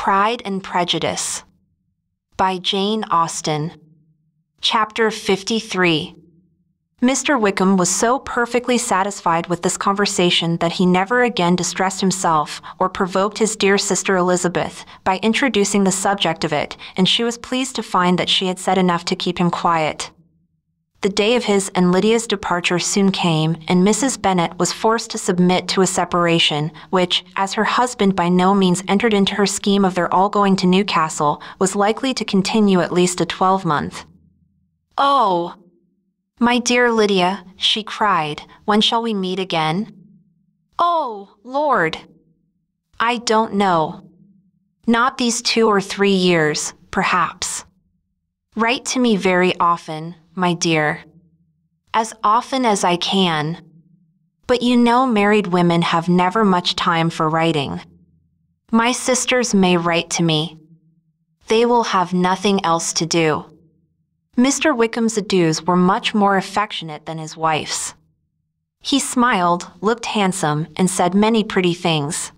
Pride and Prejudice by Jane Austen. Chapter 53. Mr. Wickham was so perfectly satisfied with this conversation that he never again distressed himself or provoked his dear sister Elizabeth by introducing the subject of it, and she was pleased to find that she had said enough to keep him quiet. The day of his and Lydia's departure soon came, and Mrs. Bennet was forced to submit to a separation, which, as her husband by no means entered into her scheme of their all going to Newcastle, was likely to continue at least a 12-month. "Oh, my dear Lydia," she cried, "when shall we meet again?" "Oh, Lord, I don't know. Not these 2 or 3 years, perhaps. Write to me very often, my dear. As often as I can. But you know married women have never much time for writing. My sisters may write to me. They will have nothing else to do." Mr. Wickham's adieus were much more affectionate than his wife's. He smiled, looked handsome, and said many pretty things.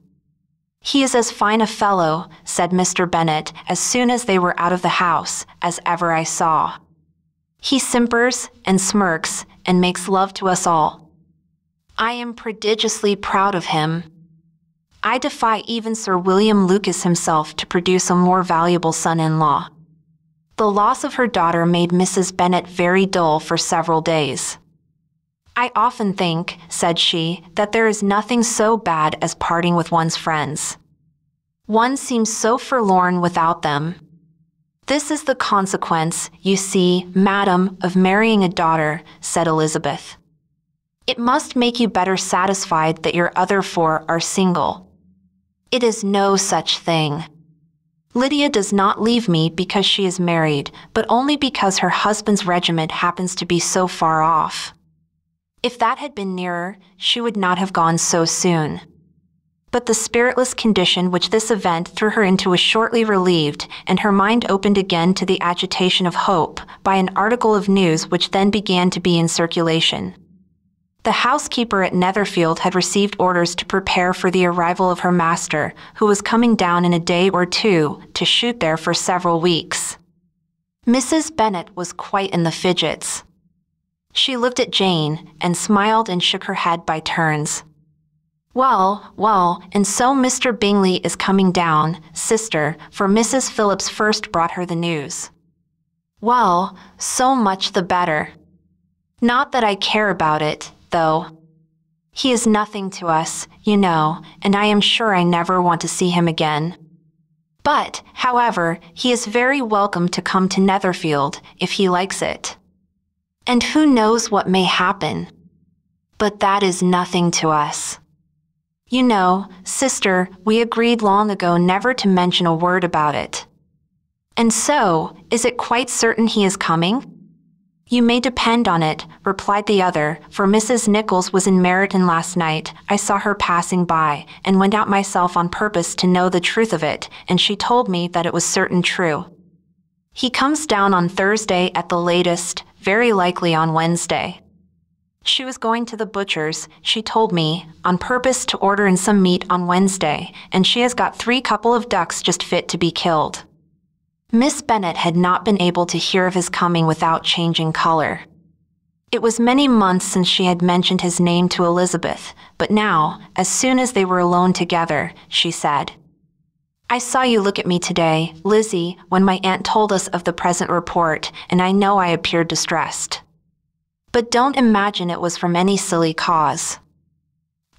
"He is as fine a fellow," said Mr. Bennet as soon as they were out of the house, "as ever I saw. He simpers and smirks and makes love to us all. I am prodigiously proud of him. I defy even Sir William Lucas himself to produce a more valuable son-in-law." The loss of her daughter made Mrs. Bennet very dull for several days. "I often think," said she, "that there is nothing so bad as parting with one's friends. One seems so forlorn without them. This is the consequence, you see, madam, of marrying a daughter," said Elizabeth. "It must make you better satisfied that your other 4 are single. It is no such thing. Lydia does not leave me because she is married, but only because her husband's regiment happens to be so far off. If that had been nearer, she would not have gone so soon." But the spiritless condition which this event threw her into was shortly relieved, and her mind opened again to the agitation of hope by an article of news which then began to be in circulation. The housekeeper at Netherfield had received orders to prepare for the arrival of her master, who was coming down in a day or 2 to shoot there for several weeks. Mrs. Bennet was quite in the fidgets. She looked at Jane, and smiled and shook her head by turns. Well, and so Mr. Bingley is coming down, sister," for Mrs. Phillips first brought her the news. "Well, so much the better. Not that I care about it, though. He is nothing to us, you know, and I am sure I never want to see him again. But, however, he is very welcome to come to Netherfield, if he likes it. And who knows what may happen? But that is nothing to us. You know, sister, we agreed long ago never to mention a word about it. And so, is it quite certain he is coming?" "You may depend on it," replied the other, "for Mrs. Nichols was in Meryton last night. I saw her passing by, and went out myself on purpose to know the truth of it, and she told me that it was certain true. He comes down on Thursday at the latest, very likely on Wednesday. She was going to the butcher's, she told me, on purpose to order in some meat on Wednesday, and she has got 3 couple of ducks just fit to be killed." Miss Bennet had not been able to hear of his coming without changing color. It was many months since she had mentioned his name to Elizabeth, but now, as soon as they were alone together, she said, "I saw you look at me today, Lizzie, when my aunt told us of the present report, and I know I appeared distressed. But don't imagine it was from any silly cause.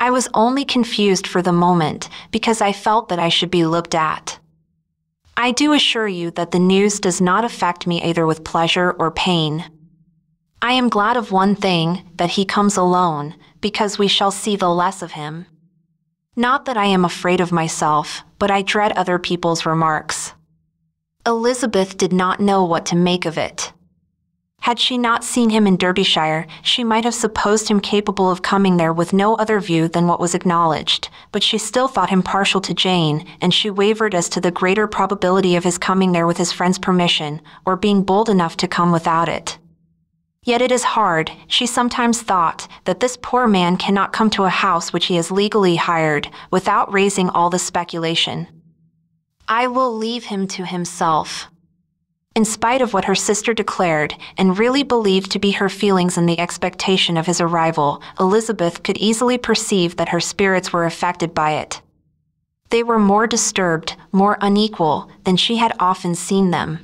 I was only confused for the moment, because I felt that I should be looked at. I do assure you that the news does not affect me either with pleasure or pain. I am glad of one thing, that he comes alone, because we shall see the less of him. Not that I am afraid of myself, but I dread other people's remarks." Elizabeth did not know what to make of it. Had she not seen him in Derbyshire, she might have supposed him capable of coming there with no other view than what was acknowledged, but she still thought him partial to Jane, and she wavered as to the greater probability of his coming there with his friend's permission, or being bold enough to come without it. Yet it is hard, she sometimes thought, that this poor man cannot come to a house which he has legally hired, without raising all the speculation. I will leave him to himself." In spite of what her sister declared and really believed to be her feelings in the expectation of his arrival, Elizabeth could easily perceive that her spirits were affected by it. They were more disturbed, more unequal than she had often seen them.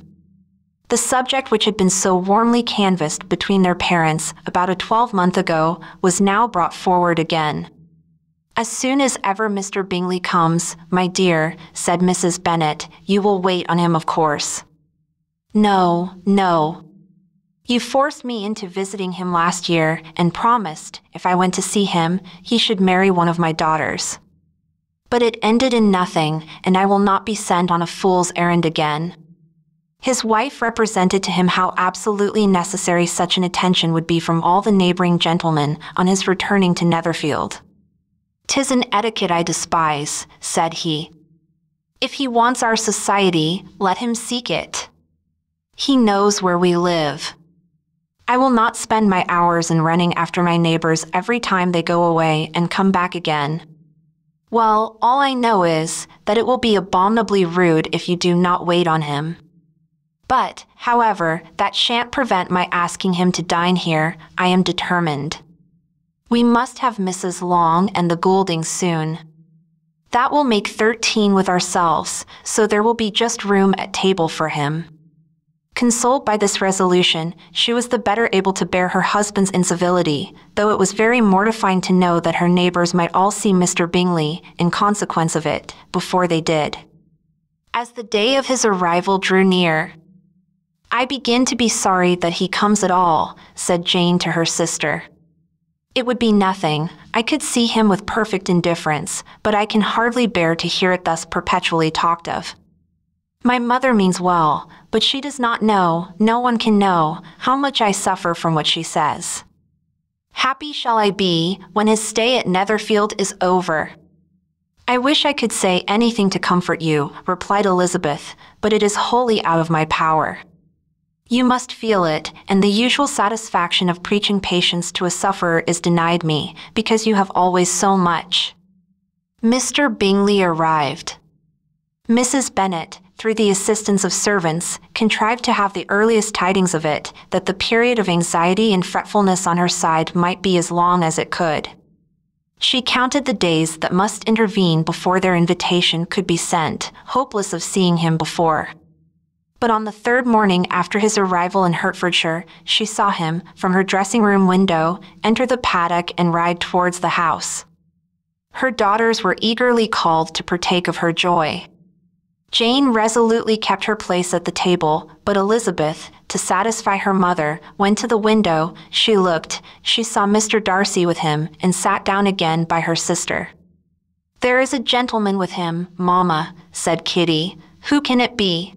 The subject which had been so warmly canvassed between their parents about a 12-month ago was now brought forward again. "As soon as ever Mr. Bingley comes, my dear," said Mrs. Bennet, "you will wait on him, of course." "No, no. You forced me into visiting him last year and promised, if I went to see him, he should marry one of my daughters. But it ended in nothing, and I will not be sent on a fool's errand again." His wife represented to him how absolutely necessary such an attention would be from all the neighboring gentlemen on his returning to Netherfield. "'Tis an etiquette I despise," said he. "If he wants our society, let him seek it. He knows where we live. I will not spend my hours in running after my neighbors every time they go away and come back again. Well, all I know is that it will be abominably rude if you do not wait on him. But, however, that shan't prevent my asking him to dine here. I am determined. We must have Mrs. Long and the Gouldings soon. That will make 13 with ourselves, so there will be just room at table for him." Consoled by this resolution, she was the better able to bear her husband's incivility, though it was very mortifying to know that her neighbors might all see Mr. Bingley, in consequence of it, before they did. As the day of his arrival drew near, "I begin to be sorry that he comes at all," said Jane to her sister. "It would be nothing. I could see him with perfect indifference, but I can hardly bear to hear it thus perpetually talked of. My mother means well, but she does not know, no one can know, how much I suffer from what she says. Happy shall I be when his stay at Netherfield is over." "I wish I could say anything to comfort you," replied Elizabeth, "but it is wholly out of my power. You must feel it, and the usual satisfaction of preaching patience to a sufferer is denied me, because you have always so much." Mr. Bingley arrived. Mrs. Bennet, through the assistance of servants, contrived to have the earliest tidings of it, that the period of anxiety and fretfulness on her side might be as long as it could. She counted the days that must intervene before their invitation could be sent, hopeless of seeing him before. But on the 3rd morning after his arrival in Hertfordshire, she saw him, from her dressing-room window, enter the paddock and ride towards the house. Her daughters were eagerly called to partake of her joy. Jane resolutely kept her place at the table, but Elizabeth, to satisfy her mother, went to the window. She looked, she saw Mr. Darcy with him, and sat down again by her sister. "There is a gentleman with him, mamma," said Kitty. "Who can it be?"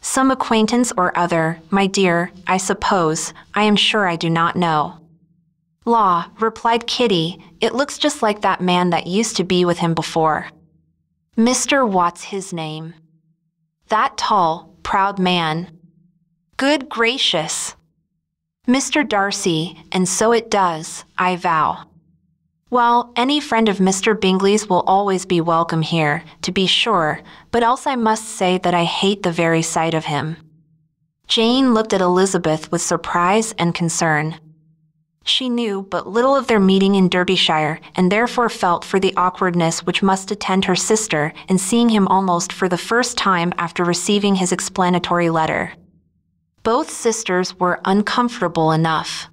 "Some acquaintance or other, my dear, I suppose. I am sure I do not know." "Law," replied Kitty, "it looks just like that man that used to be with him before. Mr. What's his name? That tall, proud man. Good gracious! Mr. Darcy, and so it does, I vow. Well, any friend of Mr. Bingley's will always be welcome here, to be sure, but else I must say that I hate the very sight of him." Jane looked at Elizabeth with surprise and concern. She knew but little of their meeting in Derbyshire, and therefore felt for the awkwardness which must attend her sister in seeing him almost for the first time after receiving his explanatory letter. Both sisters were uncomfortable enough.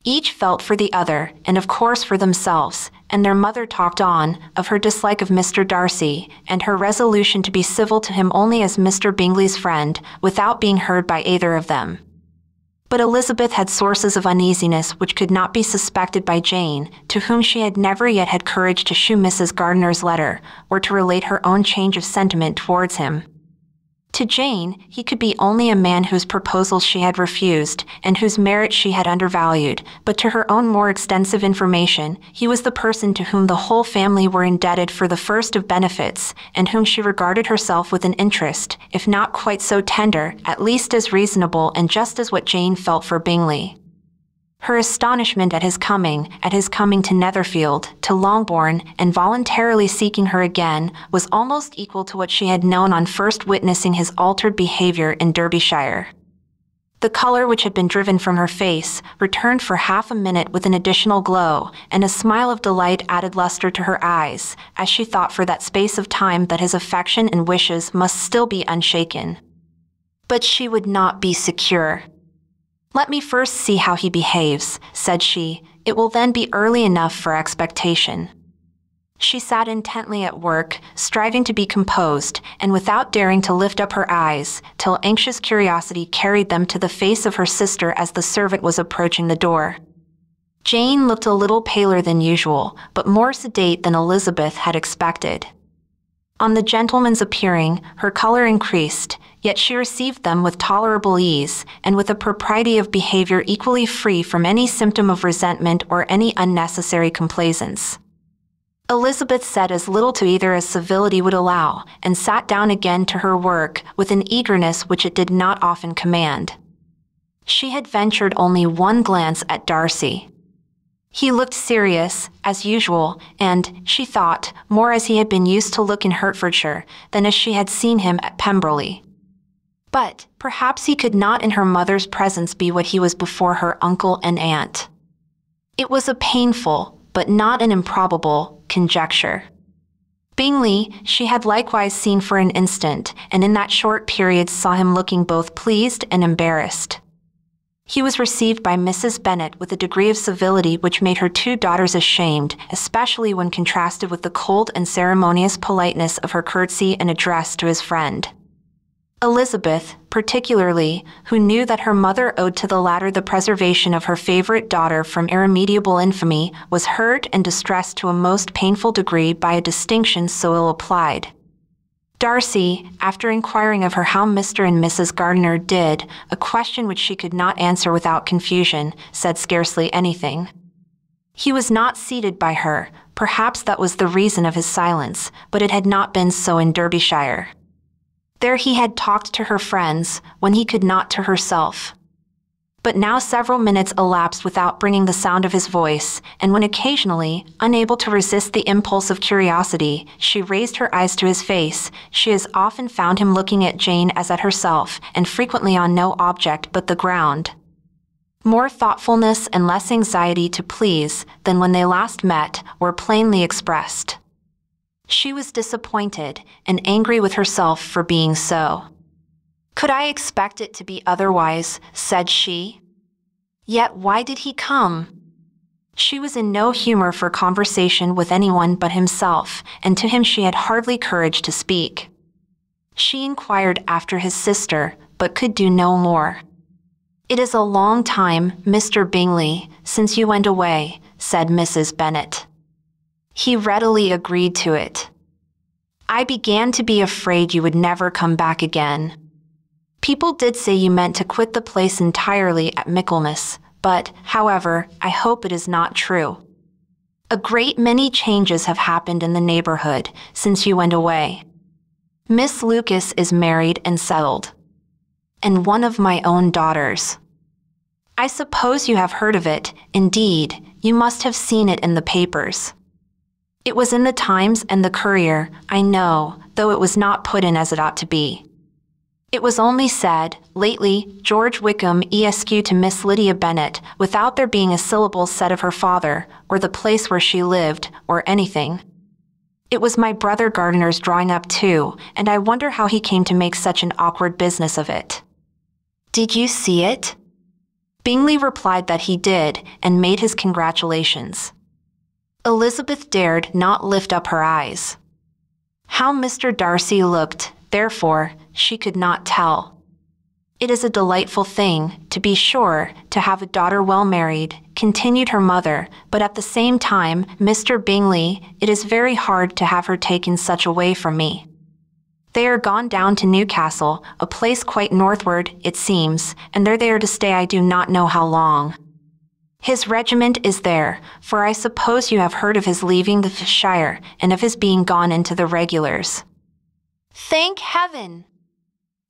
Each felt for the other, and of course for themselves, and their mother talked on, of her dislike of Mr. Darcy, and her resolution to be civil to him only as Mr. Bingley's friend, without being heard by either of them. But Elizabeth had sources of uneasiness which could not be suspected by Jane, to whom she had never yet had courage to shew Mrs. Gardiner's letter, or to relate her own change of sentiment towards him. To Jane, he could be only a man whose proposals she had refused, and whose merit she had undervalued, but to her own more extensive information, he was the person to whom the whole family were indebted for the first of benefits, and whom she regarded herself with an interest, if not quite so tender, at least as reasonable and just as what Jane felt for Bingley. Her astonishment at his coming to Netherfield, to Longbourn, and voluntarily seeking her again, was almost equal to what she had known on first witnessing his altered behavior in Derbyshire. The color which had been driven from her face returned for half a minute with an additional glow, and a smile of delight added luster to her eyes, as she thought for that space of time that his affection and wishes must still be unshaken. But she would not be secure. "Let me first see how he behaves," said she. "It will then be early enough for expectation." She sat intently at work, striving to be composed, and without daring to lift up her eyes, till anxious curiosity carried them to the face of her sister as the servant was approaching the door. Jane looked a little paler than usual, but more sedate than Elizabeth had expected. On the gentleman's appearing, her color increased, yet she received them with tolerable ease, and with a propriety of behavior equally free from any symptom of resentment or any unnecessary complaisance. Elizabeth said as little to either as civility would allow, and sat down again to her work with an eagerness which it did not often command. She had ventured only one glance at Darcy. He looked serious, as usual, and, she thought, more as he had been used to look in Hertfordshire than as she had seen him at Pemberley. But perhaps he could not in her mother's presence be what he was before her uncle and aunt. It was a painful, but not an improbable, conjecture. Bingley she had likewise seen for an instant, and in that short period saw him looking both pleased and embarrassed. He was received by Mrs. Bennet with a degree of civility which made her two daughters ashamed, especially when contrasted with the cold and ceremonious politeness of her curtsy and address to his friend. Elizabeth, particularly, who knew that her mother owed to the latter the preservation of her favorite daughter from irremediable infamy, was hurt and distressed to a most painful degree by a distinction so ill applied. Darcy, after inquiring of her how Mr. and Mrs. Gardiner did, a question which she could not answer without confusion, said scarcely anything. He was not seated by her, perhaps that was the reason of his silence, but it had not been so in Derbyshire. There he had talked to her friends, when he could not to herself. But now several minutes elapsed without bringing the sound of his voice, and when occasionally, unable to resist the impulse of curiosity, she raised her eyes to his face, she as often found him looking at Jane as at herself, and frequently on no object but the ground. More thoughtfulness and less anxiety to please than when they last met were plainly expressed. She was disappointed and angry with herself for being so. "Could I expect it to be otherwise?" said she. "Yet why did he come?" She was in no humor for conversation with anyone but himself, and to him she had hardly courage to speak. She inquired after his sister, but could do no more. "It is a long time, Mr. Bingley, since you went away," said Mrs. Bennet. He readily agreed to it. "I began to be afraid you would never come back again. People did say you meant to quit the place entirely at Michaelmas, but, however, I hope it is not true. A great many changes have happened in the neighborhood since you went away. Miss Lucas is married and settled, and one of my own daughters. I suppose you have heard of it. Indeed, you must have seen it in the papers. It was in the Times and the Courier, I know, though it was not put in as it ought to be. It was only said, lately, George Wickham esq to Miss Lydia Bennet, without there being a syllable said of her father, or the place where she lived, or anything. It was my brother Gardiner's drawing up too, and I wonder how he came to make such an awkward business of it." "Did you see it?" Bingley replied that he did, and made his congratulations. Elizabeth dared not lift up her eyes. How Mr. Darcy looked, therefore, she could not tell. "It is a delightful thing, to be sure, to have a daughter well married," continued her mother, "but at the same time, Mr. Bingley, it is very hard to have her taken such away from me. They are gone down to Newcastle, a place quite northward, it seems, and there they are to stay I do not know how long. His regiment is there, for I suppose you have heard of his leaving the shire, and of his being gone into the regulars." "Thank heaven!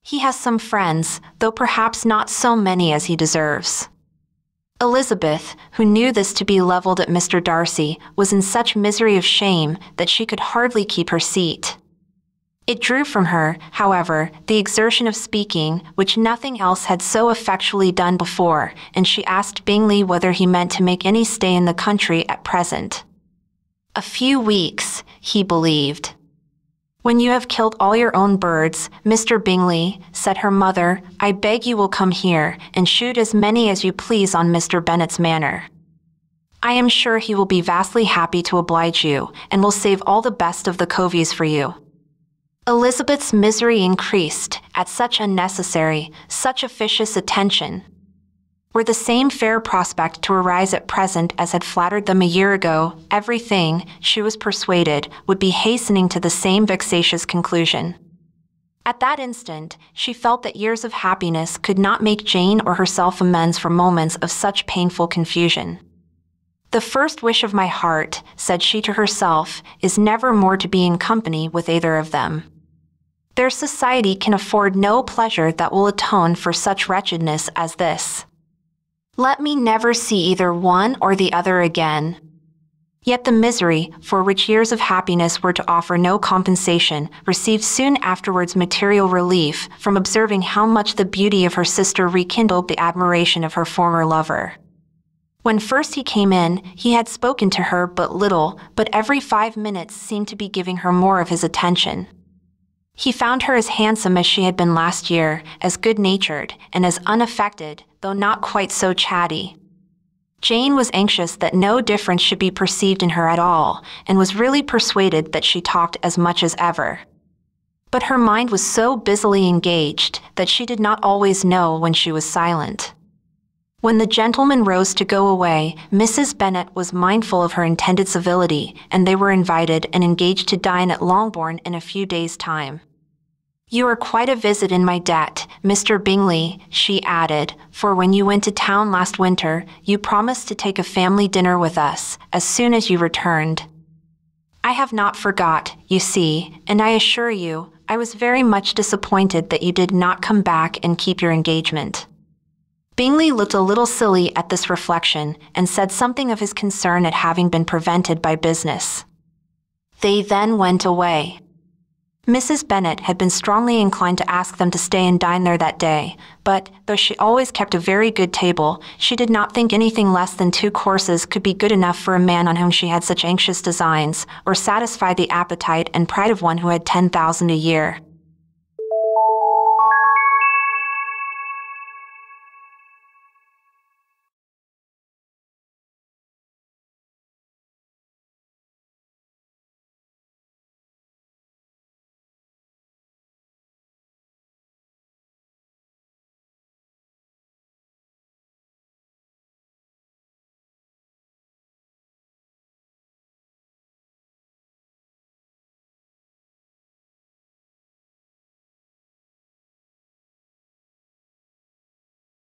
He has some friends, though perhaps not so many as he deserves." Elizabeth, who knew this to be leveled at Mr. Darcy, was in such misery of shame that she could hardly keep her seat. It drew from her, however, the exertion of speaking, which nothing else had so effectually done before, and she asked Bingley whether he meant to make any stay in the country at present. A few weeks, he believed. When you have killed all your own birds, Mr. Bingley, said her mother, I beg you will come here and shoot as many as you please on Mr. Bennet's manor. I am sure he will be vastly happy to oblige you, and will save all the best of the coveys for you. Elizabeth's misery increased at such unnecessary, such officious attention. Were the same fair prospect to arise at present as had flattered them a year ago, everything, she was persuaded, would be hastening to the same vexatious conclusion. At that instant, she felt that years of happiness could not make Jane or herself amends for moments of such painful confusion. The first wish of my heart, said she to herself, is never more to be in company with either of them. Their society can afford no pleasure that will atone for such wretchedness as this. Let me never see either one or the other again. Yet the misery, for which years of happiness were to offer no compensation, received soon afterwards material relief from observing how much the beauty of her sister rekindled the admiration of her former lover. When first he came in, he had spoken to her but little, but every 5 minutes seemed to be giving her more of his attention. He found her as handsome as she had been last year, as good-natured, and as unaffected, though not quite so chatty. Jane was anxious that no difference should be perceived in her at all, and was really persuaded that she talked as much as ever. But her mind was so busily engaged that she did not always know when she was silent. When the gentleman rose to go away, Mrs. Bennet was mindful of her intended civility, and they were invited and engaged to dine at Longbourn in a few days' time. You are quite a visit in my debt, Mr. Bingley, she added, for when you went to town last winter, you promised to take a family dinner with us, as soon as you returned. I have not forgot, you see, and I assure you, I was very much disappointed that you did not come back and keep your engagement. Bingley looked a little silly at this reflection, and said something of his concern at having been prevented by business. They then went away. Mrs. Bennet had been strongly inclined to ask them to stay and dine there that day, but, though she always kept a very good table, she did not think anything less than 2 courses could be good enough for a man on whom she had such anxious designs, or satisfy the appetite and pride of one who had 10,000 a year.